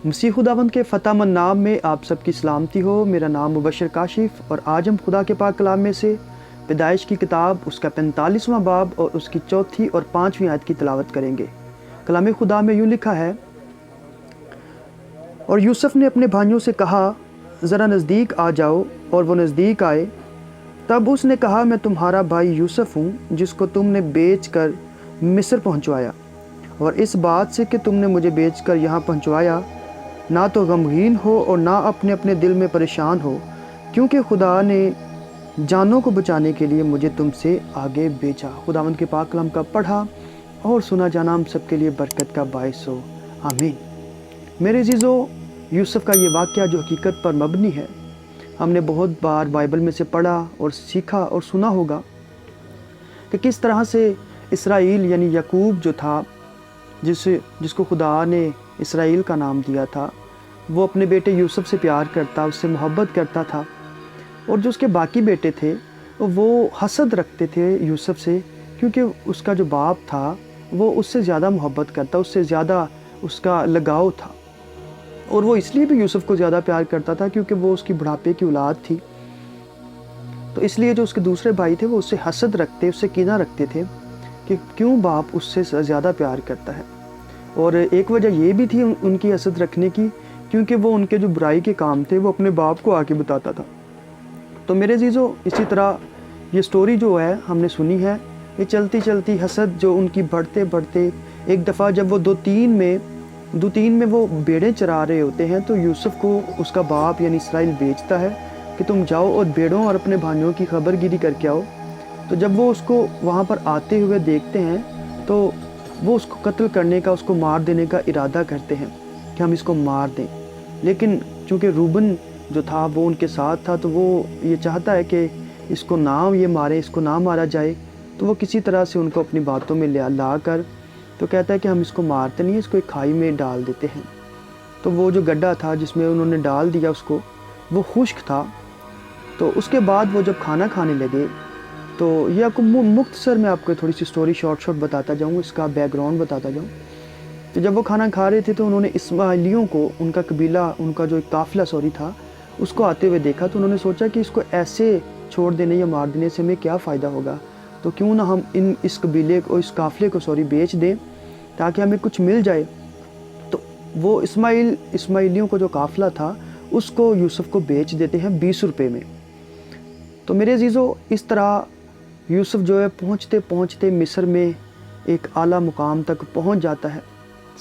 مسیح خداوند کے فتح مند نام میں آپ سب کی سلامتی ہو۔ میرا نام مبشر کاشف، اور آج ہم خدا کے پاک کلام میں سے پیدائش کی کتاب اس کا 45واں باب اور اس کی 4 اور 5 آیت کی تلاوت کریں گے۔ کلام خدا میں یوں لکھا ہے، اور یوسف نے اپنے بھائیوں سے کہا، ذرا نزدیک آ جاؤ، اور وہ نزدیک آئے۔ تب اس نے کہا، میں تمہارا بھائی یوسف ہوں، جس کو تم نے بیچ کر مصر پہنچوایا، اور اس بات سے کہ تم نے مجھے بیچ کر یہاں پہنچوایا، نہ تو غمگین ہو اور نہ اپنے دل میں پریشان ہو، کیونکہ خدا نے جانوں کو بچانے کے لیے مجھے تم سے آگے بھیجا۔ خداوند کے پاک کلام کا پڑھا اور سنا جانا ہم سب کے لیے برکت کا باعث ہو، آمین۔ میرے عزیزو، یوسف کا یہ واقعہ جو حقیقت پر مبنی ہے، ہم نے بہت بار بائبل میں سے پڑھا اور سیکھا اور سنا ہوگا کہ کس طرح سے اسرائیل یعنی یعقوب جو تھا، جس کو خدا نے اسرائیل کا نام دیا تھا، وہ اپنے بیٹے یوسف سے پیار کرتا، اس سے محبت کرتا تھا، اور جو اس کے باقی بیٹے تھے وہ حسد رکھتے تھے یوسف سے، کیونکہ اس کا جو باپ تھا وہ اس سے زیادہ محبت کرتا، اس سے زیادہ اس کا لگاؤ تھا، اور وہ اس لیے بھی یوسف کو زیادہ پیار کرتا تھا کیونکہ وہ اس کی بڑھاپے کی اولاد تھی۔ تو اس لیے جو اس کے دوسرے بھائی تھے وہ اس سے حسد رکھتے، اس سے کینہ رکھتے تھے کہ کیوں باپ اس سے زیادہ پیار کرتا ہے۔ اور ایک وجہ یہ بھی تھی ان کی حسد رکھنے کی، کیونکہ وہ ان کے جو برائی کے کام تھے وہ اپنے باپ کو آ کے بتاتا تھا۔ تو میرے عزیزو، اسی طرح یہ سٹوری جو ہے ہم نے سنی ہے، یہ چلتی چلتی حسد جو ان کی بڑھتے بڑھتے ایک دفعہ جب وہ دو تین میں وہ بیڑیں چرا رہے ہوتے ہیں، تو یوسف کو اس کا باپ یعنی اسرائیل بیچتا ہے کہ تم جاؤ اور بیڑوں اور اپنے بھائیوں کی خبر گیری کر کے آؤ۔ تو جب وہ اس کو وہاں پر آتے ہوئے دیکھتے ہیں تو وہ اس کو قتل کرنے کا، اس کو مار دینے کا ارادہ کرتے ہیں کہ ہم اس کو مار دیں، لیکن چونکہ روبن جو تھا وہ ان کے ساتھ تھا، تو وہ یہ چاہتا ہے کہ اس کو نہ یہ مارے، اس کو نہ مارا جائے، تو وہ کسی طرح سے ان کو اپنی باتوں میں لا کر تو کہتا ہے کہ ہم اس کو مارتے نہیں، اس کو ایک کھائی میں ڈال دیتے ہیں۔ تو وہ جو گڈھا تھا جس میں انہوں نے ڈال دیا اس کو، وہ خشک تھا۔ تو اس کے بعد وہ جب کھانا کھانے لگے، تو یہ آپ کو مختصر میں آپ کو تھوڑی سی سٹوری شارٹ بتاتا جاؤں، اس کا بیک گراؤنڈ بتاتا جاؤں۔ تو جب وہ کھانا کھا رہے تھے تو انہوں نے اسماعیلیوں کو، ان کا قبیلہ، ان کا جو ایک قافلہ تھا، اس کو آتے ہوئے دیکھا، تو انہوں نے سوچا کہ اس کو ایسے چھوڑ دینے یا مار دینے سے ہمیں کیا فائدہ ہوگا، تو کیوں نہ ہم اس قبیلے کو، اس قافلے کو بیچ دیں تاکہ ہمیں کچھ مل جائے۔ تو وہ اسماعیلیوں کو جو قافلہ تھا اس کو یوسف کو بیچ دیتے ہیں 20 روپے میں۔ تو میرے عزیزو، اس طرح یوسف جو ہے پہنچتے پہنچتے مصر میں ایک اعلیٰ مقام تک پہنچ جاتا ہے،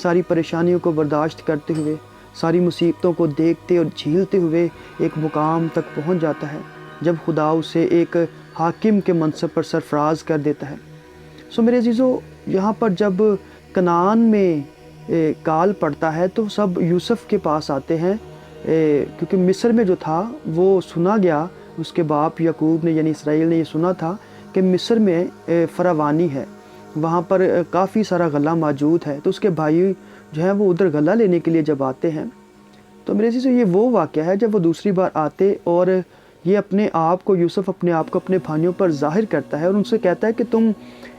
ساری پریشانیوں کو برداشت کرتے ہوئے، ساری مصیبتوں کو دیکھتے اور جھیلتے ہوئے ایک مقام تک پہنچ جاتا ہے جب خدا اسے ایک حاکم کے منصب پر سرفراز کر دیتا ہے۔ سو میرے عزیزو، یہاں پر جب کنعان میں کال پڑتا ہے تو سب یوسف کے پاس آتے ہیں، کیونکہ مصر میں جو تھا وہ سنا گیا، اس کے باپ یعقوب نے یعنی اسرائیل نے یہ سنا تھا کہ مصر میں فراوانی ہے، وہاں پر کافی سارا غلہ موجود ہے، تو اس کے بھائی جو ہیں وہ ادھر غلہ لینے کے لیے جب آتے ہیں، تو میرے عزیزو یہ وہ واقعہ ہے جب وہ دوسری بار آتے اور یہ یوسف اپنے آپ کو اپنے بھائیوں پر ظاہر کرتا ہے اور ان سے کہتا ہے کہ تم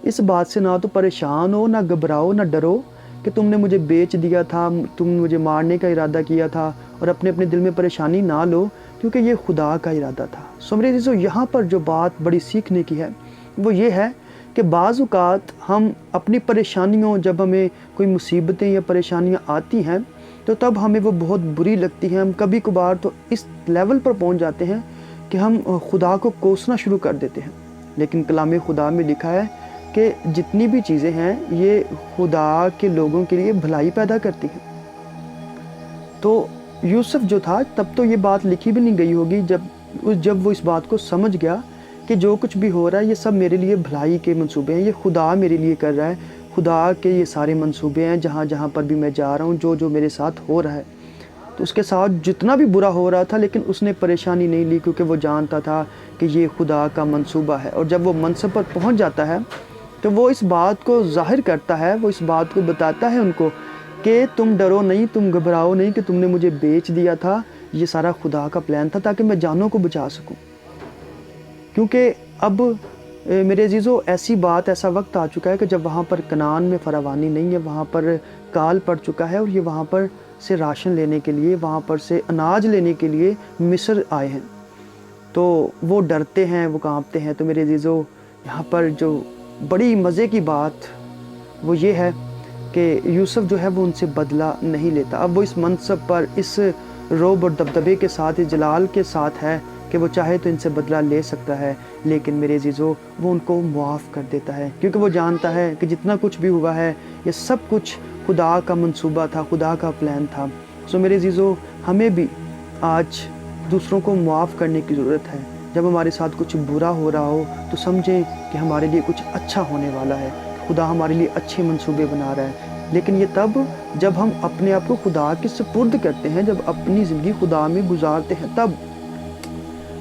اس بات سے نہ تو پریشان ہو، نہ گھبراؤ، نہ ڈرو کہ تم نے مجھے بیچ دیا تھا، تم نے مجھے مارنے کا ارادہ کیا تھا، اور اپنے دل میں پریشانی نہ لو، کیونکہ یہ خدا کا ارادہ تھا۔ سو میرے عزیزو، یہاں پر جو بات بڑی سیکھنے کی ہے وہ یہ ہے کہ بعض اوقات ہم اپنی پریشانیوں، جب ہمیں کوئی مصیبتیں یا پریشانیاں آتی ہیں تو تب ہمیں وہ بہت بری لگتی ہیں، ہم کبھی کبھار تو اس لیول پر پہنچ جاتے ہیں کہ ہم خدا کو کوسنا شروع کر دیتے ہیں، لیکن کلام خدا میں لکھا ہے کہ جتنی بھی چیزیں ہیں یہ خدا کے لوگوں کے لیے بھلائی پیدا کرتی ہیں۔ تو یوسف جو تھا، تب تو یہ بات لکھی بھی نہیں گئی ہوگی، جب وہ اس بات کو سمجھ گیا کہ جو کچھ بھی ہو رہا ہے یہ سب میرے لیے بھلائی کے منصوبے ہیں، یہ خدا میرے لیے کر رہا ہے، خدا کے یہ سارے منصوبے ہیں، جہاں پر بھی میں جا رہا ہوں، جو میرے ساتھ ہو رہا ہے۔ تو اس کے ساتھ جتنا بھی برا ہو رہا تھا، لیکن اس نے پریشانی نہیں لی، کیونکہ وہ جانتا تھا کہ یہ خدا کا منصوبہ ہے۔ اور جب وہ منصب پر پہنچ جاتا ہے تو وہ اس بات کو ظاہر کرتا ہے، وہ اس بات کو بتاتا ہے ان کو کہ تم ڈرو نہیں، تم گھبراؤ نہیں کہ تم نے مجھے بیچ دیا تھا، یہ سارا خدا کا پلان تھا تاکہ میں جانوں کو بچا سکوں۔ کیونکہ اب میرے عزیزو، ایسا وقت آ چکا ہے کہ جب وہاں پر کنعان میں فراوانی نہیں ہے، وہاں پر کال پڑ چکا ہے، اور یہ وہاں پر سے راشن لینے کے لیے, وہاں پر سے اناج لینے کے لیے مصر آئے ہیں. تو وہ ڈرتے ہیں, وہ کانپتے ہیں. تو میرے عزیزو, یہاں پر جو بڑی مزے کی بات وہ یہ ہے کہ یوسف جو ہے وہ ان سے بدلہ نہیں لیتا. اب وہ اس منصب پر, اس رعب اور دبدبے کے ساتھ, اس جلال کے ساتھ ہے کہ وہ چاہے تو ان سے بدلہ لے سکتا ہے, لیکن میرے عزیزو وہ ان کو معاف کر دیتا ہے, کیونکہ وہ جانتا ہے کہ جتنا کچھ بھی ہوا ہے یہ سب کچھ خدا کا منصوبہ تھا, خدا کا پلان تھا. سو میرے عزیزو, ہمیں بھی آج دوسروں کو معاف کرنے کی ضرورت ہے. جب ہمارے ساتھ کچھ برا ہو رہا ہو تو سمجھیں کہ ہمارے لیے کچھ اچھا ہونے والا ہے, خدا ہمارے لیے اچھے منصوبے بنا رہا ہے. لیکن یہ تب جب ہم اپنے آپ کو خدا کے سپرد کرتے ہیں, جب اپنی زندگی خدا میں گزارتے ہیں تب.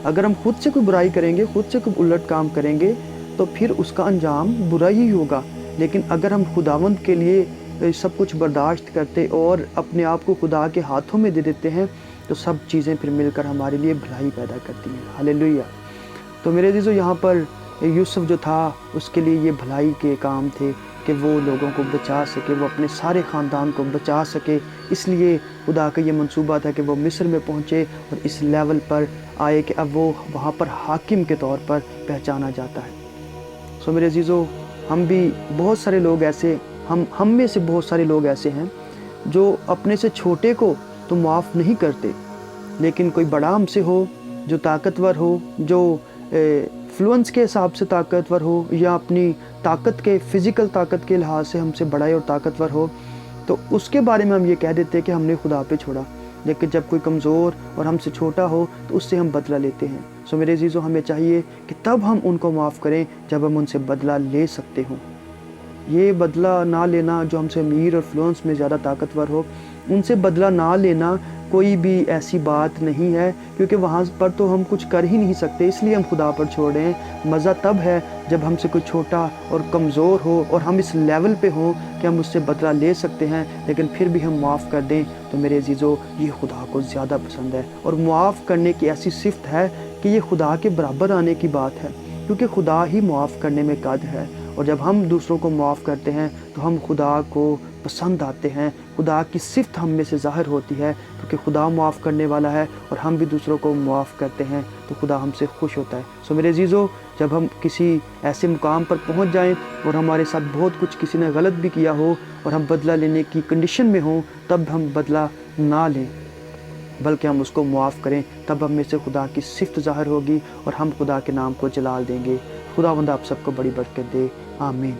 اگر ہم خود سے کوئی برائی کریں گے, خود سے کوئی الٹ کام کریں گے تو پھر اس کا انجام برا ہی ہوگا. لیکن اگر ہم خداوند کے لیے سب کچھ برداشت کرتے اور اپنے آپ کو خدا کے ہاتھوں میں دے دیتے ہیں تو سب چیزیں پھر مل کر ہمارے لیے بھلائی پیدا کرتی ہیں. ہاللیلویہ. تو میرے عزیزو, یہاں پر یوسف جو تھا اس کے لیے یہ بھلائی کے کام تھے کہ وہ لوگوں کو بچا سکے, وہ اپنے سارے خاندان کو بچا سکے. اس لیے خدا کا یہ منصوبہ تھا کہ وہ مصر میں پہنچے اور اس لیول پر آئے کہ اب وہ وہاں پر حاکم کے طور پر پہچانا جاتا ہے. سو میرے عزیزو, ہم بھی بہت سارے لوگ ایسے, ہم میں سے بہت سارے لوگ ایسے ہیں جو اپنے سے چھوٹے کو تو معاف نہیں کرتے, لیکن کوئی بڑا ہم سے ہو, جو طاقتور ہو, جو فلوئنس کے حساب سے طاقتور ہو, یا اپنی طاقت کے, فزیکل طاقت کے لحاظ سے ہم سے بڑا اور طاقتور ہو, تو اس کے بارے میں ہم یہ کہہ دیتے ہیں کہ ہم نے خدا پہ چھوڑا. لیکن جب کوئی کمزور اور ہم سے چھوٹا ہو تو اس سے ہم بدلہ لیتے ہیں. سو میرے عزیزو, ہمیں چاہیے کہ تب ہم ان کو معاف کریں جب ہم ان سے بدلہ لے سکتے ہوں. یہ بدلہ نہ لینا, جو ہم سے امیر اور فلوئنس میں زیادہ طاقتور ہو, ان سے بدلہ نہ لینا کوئی بھی ایسی بات نہیں ہے, کیونکہ وہاں پر تو ہم کچھ کر ہی نہیں سکتے, اس لیے ہم خدا پر چھوڑ رہے ہیں. مزہ تب ہے جب ہم سے کوئی چھوٹا اور کمزور ہو اور ہم اس لیول پہ ہوں کہ ہم اس سے بدلہ لے سکتے ہیں, لیکن پھر بھی ہم معاف کر دیں. تو میرے عزیزو, یہ خدا کو زیادہ پسند ہے, اور معاف کرنے کی ایسی صفت ہے کہ یہ خدا کے برابر آنے کی بات ہے, کیونکہ خدا ہی معاف کرنے میں قادر ہے. اور جب ہم دوسروں کو معاف کرتے ہیں تو ہم خدا کو پسند آتے ہیں, خدا کی صفت ہم میں سے ظاہر ہوتی ہے, کیونکہ خدا معاف کرنے والا ہے اور ہم بھی دوسروں کو معاف کرتے ہیں تو خدا ہم سے خوش ہوتا ہے. سو میرے عزیزو, جب ہم کسی ایسے مقام پر پہنچ جائیں اور ہمارے ساتھ بہت کچھ کسی نے غلط بھی کیا ہو اور ہم بدلہ لینے کی کنڈیشن میں ہوں, تب ہم بدلہ نہ لیں بلکہ ہم اس کو معاف کریں. تب ہم میں سے خدا کی صفت ظاہر ہوگی اور ہم خدا کے نام کو جلال دیں گے. خداوند آپ سب کو بڑی برکت دے. آمین.